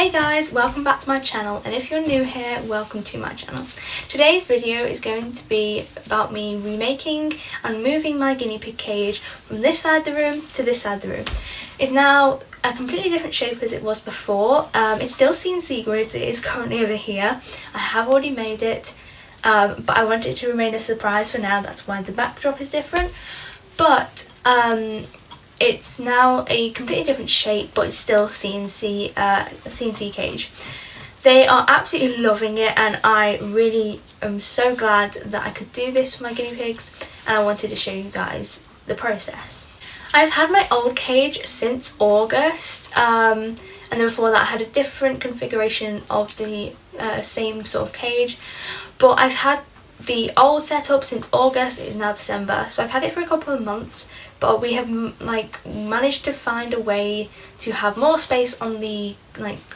Hey guys, welcome back to my channel, and if you're new here, welcome to my channel. Today's video is going to be about me remaking and moving my guinea pig cage from this side of the room to this side of the room. It's now a completely different shape as it was before. It's still CNC grids, it is currently over here. I have already made it, but I want it to remain a surprise for now. That's why the backdrop is different. But it's now a completely different shape, but it's still CNC cage. They are absolutely loving it, and I really am so glad that I could do this for my guinea pigs, and I wanted to show you guys the process. I've had my old cage since August, and then before that I had a different configuration of the same sort of cage, but I've had the old setup since August. It is now December, so I've had it for a couple of months, but we have managed to find a way to have more space on the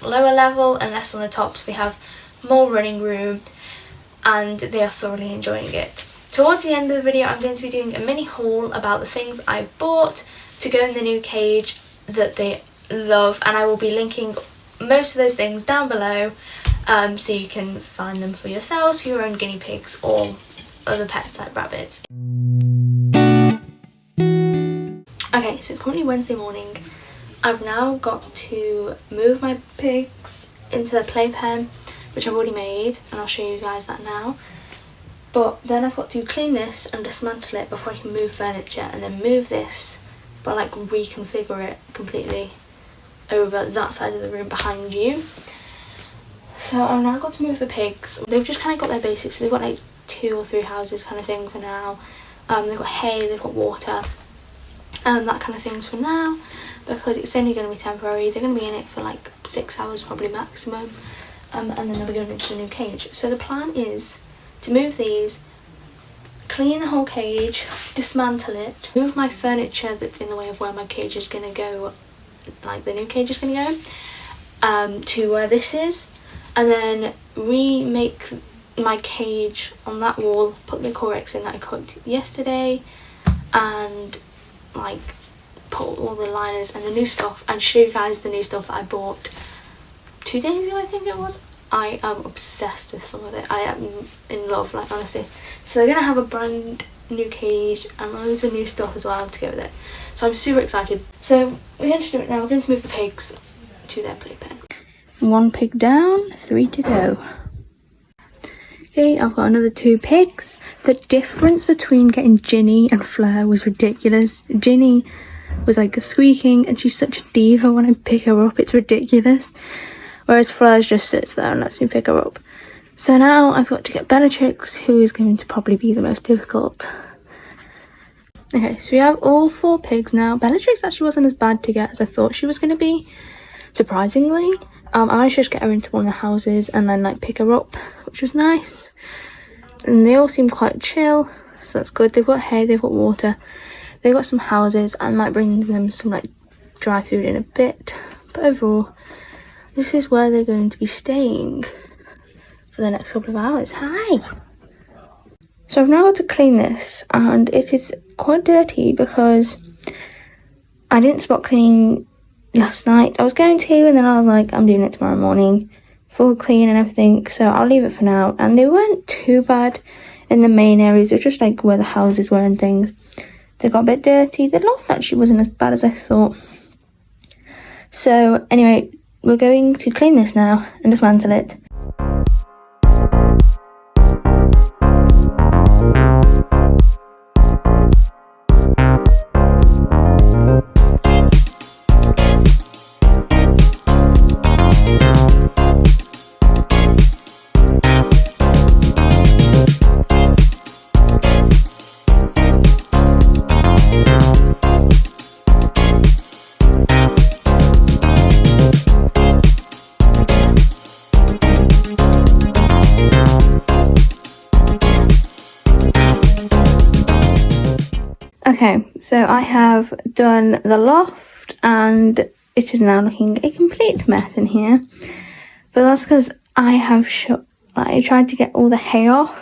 lower level and less on the top, so they have more running room and they are thoroughly enjoying it. Towards the end of the video I'm going to be doing a mini haul about the things I bought to go in the new cage that they love, and I will be linking most of those things down below, so you can find them for yourselves, for your own guinea pigs or other pets like rabbits. Okay, so it's currently Wednesday morning. I've now got to move my pigs into the playpen, which I've already made, and I'll show you guys that now. But then I've got to clean this and dismantle it before I can move furniture, and then move this, but reconfigure it completely over that side of the room behind you. So I've now got to move the pigs. They've just kind of got their basics, so they've got 2 or 3 houses kind of thing for now. They've got hay, they've got water, that kind of things for now, because it's only going to be temporary. They're going to be in it for 6 hours probably maximum, and then they'll be going into the new cage. So the plan is to move these, clean the whole cage, dismantle it, move my furniture that's in the way of where my cage is going to go, the new cage is going to go, to where this is, and then remake my cage on that wall, put the Corex in that I cut yesterday, and put all the liners and the new stuff, and show you guys the new stuff that I bought 2 days ago, I think it was. I am obsessed with some of it. I am in love, honestly. So they're gonna have a brand new cage and loads of new stuff as well to go with it. So I'm super excited. So we're going to do it now. We're going to move the pigs to their playpen. 1 pig down, 3 to go. Okay, I've got another 2 pigs. The difference between getting Ginny and Fleur was ridiculous. Ginny was squeaking, and she's such a diva when I pick her up, it's ridiculous. Whereas Fleur just sits there and lets me pick her up. So now I've got to get Bellatrix, who is going to probably be the most difficult. Okay, so we have all 4 pigs now. Bellatrix actually wasn't as bad to get as I thought she was going to be, surprisingly. I managed to just get her into one of the houses and then pick her up, which was nice. And they all seem quite chill, so that's good. They've got hay, they've got water, they've got some houses. I might bring them some dry food in a bit, but overall this is where they're going to be staying for the next couple of hours. Hi! So I've now got to clean this, and it is quite dirty because I didn't spot cleaning last night. I was going to, and then I was like, I'm doing it tomorrow morning, full clean and everything, so I'll leave it for now. And they weren't too bad in the main areas. It was just where the houses were and things. They got a bit dirty. The loft actually wasn't as bad as I thought. So anyway, we're going to clean this now and dismantle it. Okay, so I have done the loft, and it is now looking a complete mess in here. But that's because I have I tried to get all the hay off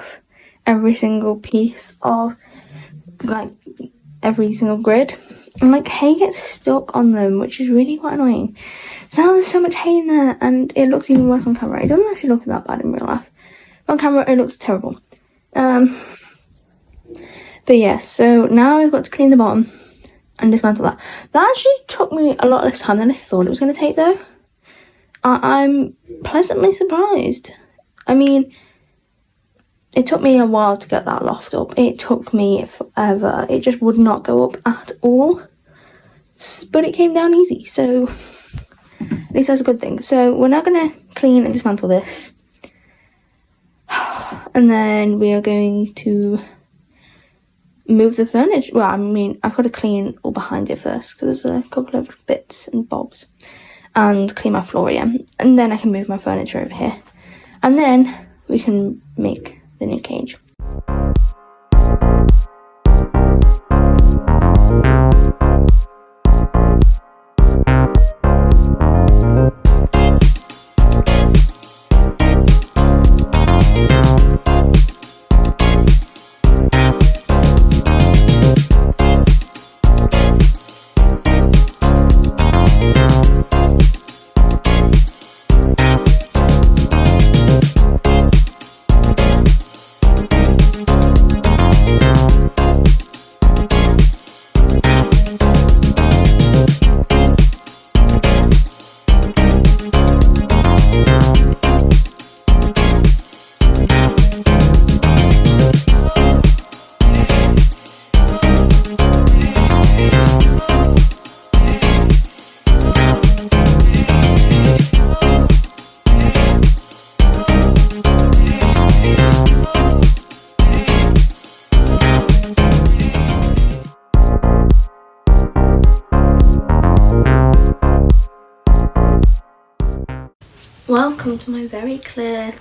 every single piece of every single grid, and like hay gets stuck on them, which is really quite annoying. So now there's so much hay in there, and it looks even worse on camera. It doesn't actually look that bad in real life. On camera it looks terrible. But yeah, so now I've got to clean the bottom and dismantle that. That actually took me a lot less time than I thought it was going to take though. I'm pleasantly surprised. I mean, it took me a while to get that loft up. It took me forever. It just would not go up at all. But it came down easy, so at least that's a good thing. So we're now going to clean and dismantle this. And then we are going to move the furniture. Well, I mean, I've got to clean all behind it first because there's a couple of bits and bobs. And clean my floor again. And then I can move my furniture over here. And then we can make the new cage. Welcome to my very clear,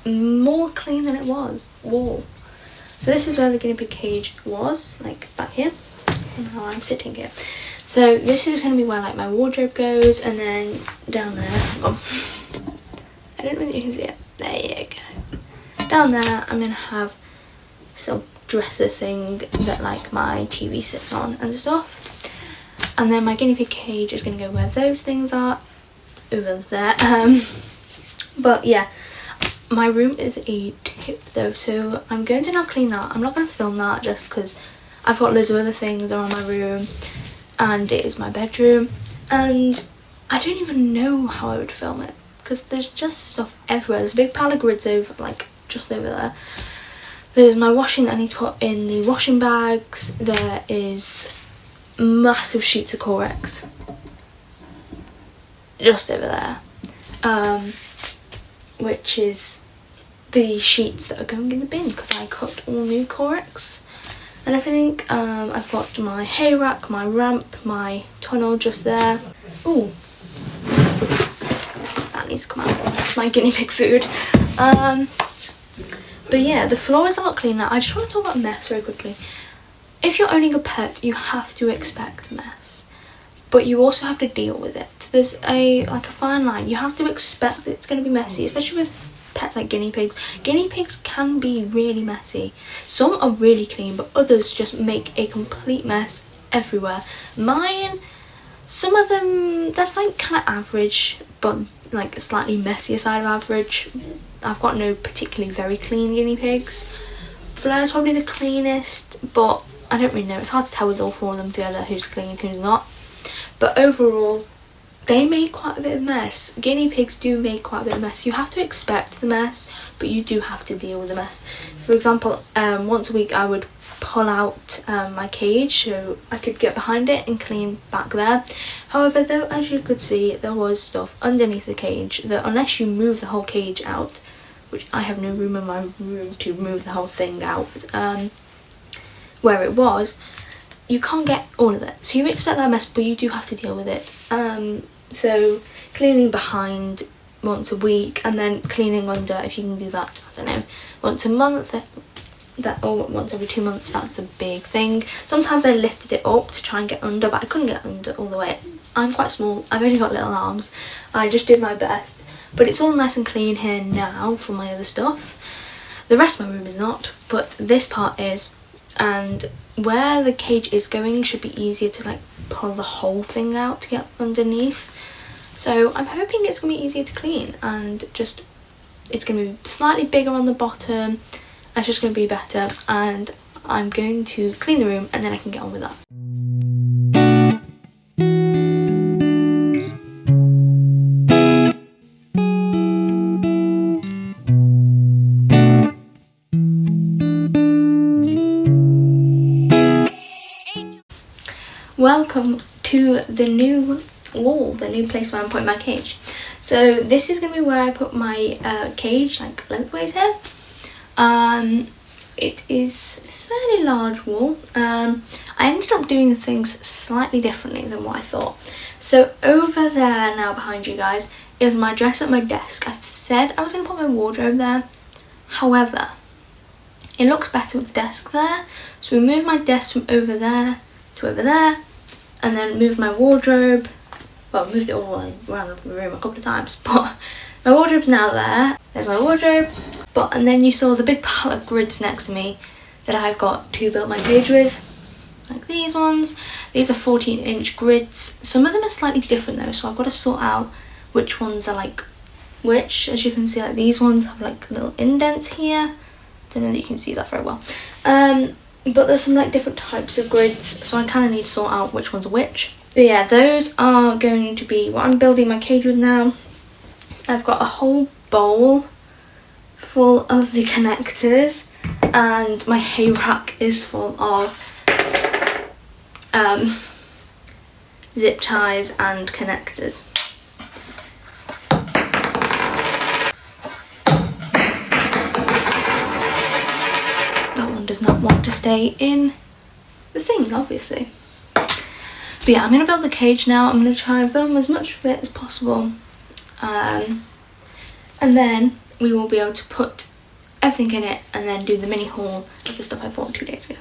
more clean than it was, wall. So this is where the guinea pig cage was, like back here, and now I'm sitting here. So this is going to be where like my wardrobe goes, and then down there, I don't know if you can see it, there you go. Down there I'm going to have some dresser thing that like my TV sits on and stuff. And then my guinea pig cage is going to go where those things are, over there. But yeah, my room is a tip though, so I'm going to now clean that. I'm not going to film that just because I've got loads of other things around my room and it is my bedroom, and I don't even know how I would film it because there's just stuff everywhere. There's a big pile of grids over, like just over there. There's my washing that I need to put in the washing bags. There is massive sheets of Corex just over there, which is the sheets that are going in the bin because I cut all new Corex and everything. I've got my hay rack, my ramp, my tunnel just there. Ooh, that needs to come out. It's my guinea pig food. But yeah, the floor is a lot cleaner. I just want to talk about mess very quickly. If you're owning a pet, you have to expect mess, but you also have to deal with it. There's a fine line. You have to expect that it's going to be messy, especially with pets like guinea pigs. Guinea pigs can be really messy. Some are really clean, but others just make a complete mess everywhere. Mine, some of them, they're like kind of average, but like a slightly messier side of average. I've got no particularly very clean guinea pigs. Fleur's probably the cleanest, but I don't really know. It's hard to tell with all four of them together who's clean, who's not. But overall, they make quite a bit of mess. Guinea pigs do make quite a bit of mess. You have to expect the mess, but you do have to deal with the mess. For example, once a week I would pull out my cage so I could get behind it and clean back there. However, though, as you could see, there was stuff underneath the cage that unless you move the whole cage out, which I have no room in my room to move the whole thing out, where it was, you can't get all of it. So you expect that mess, but you do have to deal with it. So cleaning behind once a week, and then cleaning under, if you can do that, I don't know, once a month, or once every 2 months. That's a big thing. Sometimes I lifted it up to try and get under, but I couldn't get under all the way. I'm quite small, I've only got little arms. I just did my best, but it's all nice and clean here now for my other stuff. The rest of my room is not, but this part is. And where the cage is going should be easier to like pull the whole thing out to get underneath. So I'm hoping it's going to be easier to clean, and just it's going to be slightly bigger on the bottom, and it's just going to be better, and I'm going to clean the room and then I can get on with that. Welcome to the new wall, the new place where I'm putting my cage. So this is going to be where I put my cage, like lengthways here. It is a fairly large wall. I ended up doing things slightly differently than what I thought. So over there now behind you guys is my dresser at my desk. I said I was going to put my wardrobe there. However, it looks better with the desk there. So we moved my desk from over there to over there, and then moved my wardrobe. Well, moved it all around the room a couple of times, but my wardrobe's now there. There's my wardrobe. And then you saw the big pile of grids next to me that I've got to build my cage with, like these ones. These are 14-inch grids. Some of them are slightly different though, so I've got to sort out which ones are like which. As you can see, like these ones have like little indents here. Don't know that you can see that very well. But there's some like different types of grids, so I kind of need to sort out which one's which. But yeah, those are going to be what I'm building my cage with now. I've got a whole bowl full of the connectors, and my hay rack is full of zip ties and connectors. That one does not want to stay in the thing, obviously. But yeah, I'm going to build the cage now. I'm going to try and film as much of it as possible. And then we will be able to put everything in it and then do the mini haul of the stuff I bought 2 days ago.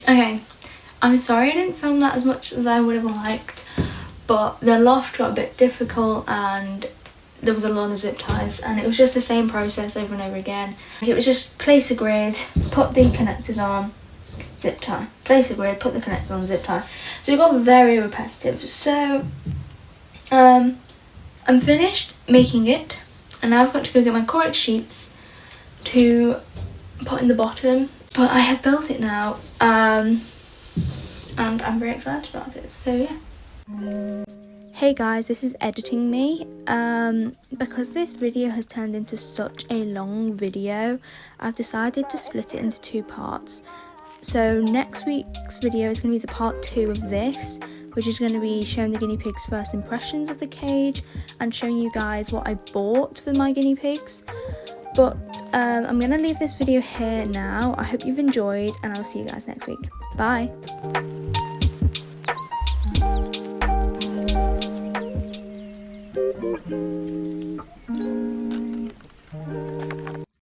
Okay, I'm sorry I didn't film that as much as I would have liked, but the loft got a bit difficult and there was a lot of zip ties, and it was just the same process over and over again. It was just place a grid, put the connectors on, zip tie, place a grid, put the connectors on, zip tie. So it got very repetitive. So I'm finished making it, and now I've got to go get my Corex sheets to put in the bottom. But I have built it now, and I'm very excited about it, so yeah. Hey guys, this is editing me. Because this video has turned into such a long video, I've decided to split it into 2 parts. So next week's video is going to be the part 2 of this, which is going to be showing the guinea pigs' first impressions of the cage and showing you guys what I bought for my guinea pigs. But I'm going to leave this video here now. I hope you've enjoyed, and I'll see you guys next week. Bye!